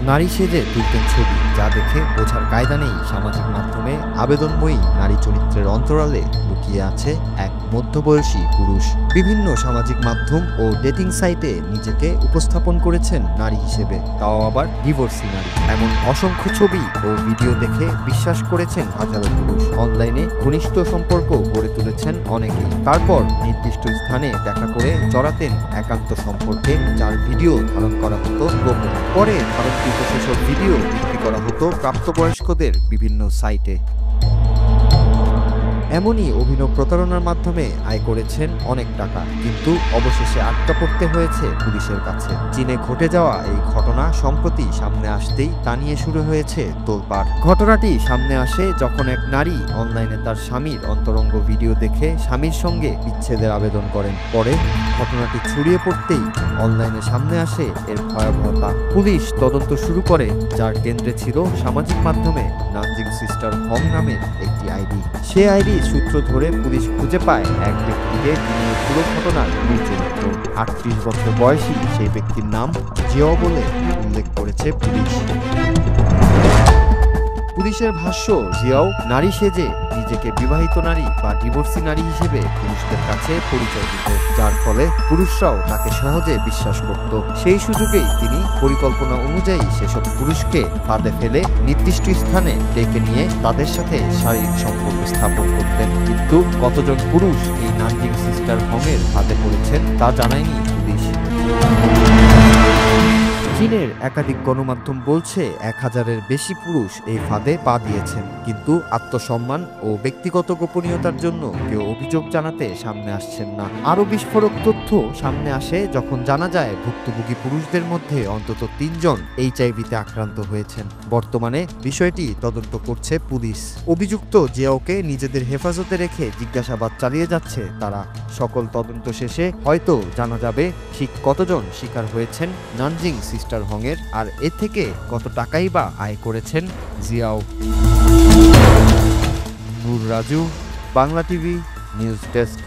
নারী সেজে তুলতেন ছবি, যা দেখে বোঝার কায়দা নেই সামাজিক মাধ্যমে আবেদনময়ী নারী চরিত্রের অন্তরালে লুকিয়ে আছে এক মধ্যবয়সী পুরুষ। বিভিন্ন সামাজিক মাধ্যম ও ডেটিং সাইটে নিজেকে উপস্থাপন করেছেন নারী হিসেবে, তাও আবার ডিভোর্সি নারী। এমন অসংখ্য ছবি ও ভিডিও দেখে বিশ্বাস করেছেন হাজারো পুরুষ। অনলাইনে ঘনিষ্ঠ সম্পর্ক গড়ে তুলেছেন অনেকেই। তারপর নির্দিষ্ট স্থানে দেখা করে জড়াতেন একান্ত সম্পর্কে, যার ভিডিও ধারণ করা হতো গোপনে। পরে ধারণকৃত সেসব ভিডিও বিক্রি করা হতো প্রাপ্তবয়স্কদের বিভিন্ন সাইটে। এমনই অভিনব প্রতারণার মাধ্যমে আয় করেছেন অনেক টাকা, কিন্তু অবশেষে আটকা পড়তে হয়েছে পুলিশের কাছে। চীনে ঘটে যাওয়া এই ঘটনা সম্প্রতি সামনে আসতেই তা নিয়ে শুরু হয়েছে তোলপাড়। ঘটনাটি সামনে আসে যখন এক নারী অনলাইনে তার স্বামীর অন্তরঙ্গ ভিডিও দেখে স্বামীর সঙ্গে বিচ্ছেদের আবেদন করেন। পরে ঘটনাটি ছড়িয়ে পড়তেই অনলাইনে সামনে আসে এর ভয়াবহতা। পুলিশ তদন্ত শুরু করে, যার কেন্দ্রে ছিল সামাজিক মাধ্যমে নানজিং সিস্টার হং নামের একটি আইডি। সে আইডি সূত্র ধরে পুলিশ খুঁজে পায় এক ব্যক্তিকে, যিনি পুরো ঘটনার মূল চরিত্র। 38 বছর বয়সী সেই ব্যক্তির নাম জিয়াও বলে উল্লেখ করেছে পুলিশ। পুলিশের ভাষ্য, জিয়াও নারী সেজে নিজেকে বিবাহিত নারী বা ডিভোর্সি নারী হিসেবে পুরুষদের কাছে পরিচয় দিত, যার ফলে পুরুষরাও তাকে সহজে বিশ্বাস করত। সেই সুযোগেই তিনি পরিকল্পনা অনুযায়ী সেসব পুরুষকে ফাঁদে ফেলে নির্দিষ্ট স্থানে ডেকে নিয়ে তাদের সাথে শারীরিক সম্পর্ক স্থাপন করতেন। কিন্তু কতজন পুরুষ এই নানজিং সিস্টার হংয়ের ফাঁদে পড়েছেন তা জানায়নি পুলিশ। চীনের একাধিক গণমাধ্যম বলছে 1000-এর বেশি পুরুষ এই ফাঁদে পা দিয়েছেন, কিন্তু আত্মসম্মান ও ব্যক্তিগত গোপনীয়তার জন্য কেউ অভিযোগ জানাতে সামনে আসছেন না। আরও বিস্ফোরক তথ্য সামনে আসে যখন জানা যায় ভুক্তভোগী পুরুষদের মধ্যে অন্তত 3 জন এইচআইভিতে আক্রান্ত হয়েছেন। বর্তমানে বিষয়টি তদন্ত করছে পুলিশ। অভিযুক্ত জিয়াওকে নিজেদের হেফাজতে রেখে জিজ্ঞাসাবাদ চালিয়ে যাচ্ছে তারা। সকল তদন্ত শেষে হয়তো জানা যাবে ঠিক কতজন শিকার হয়েছেন নানজিং সিস্টার হংয়ের, আর এ থেকে কত টাকাই বা আয় করেছেন জিয়াও। Noor Raju, Bangla TV news desk.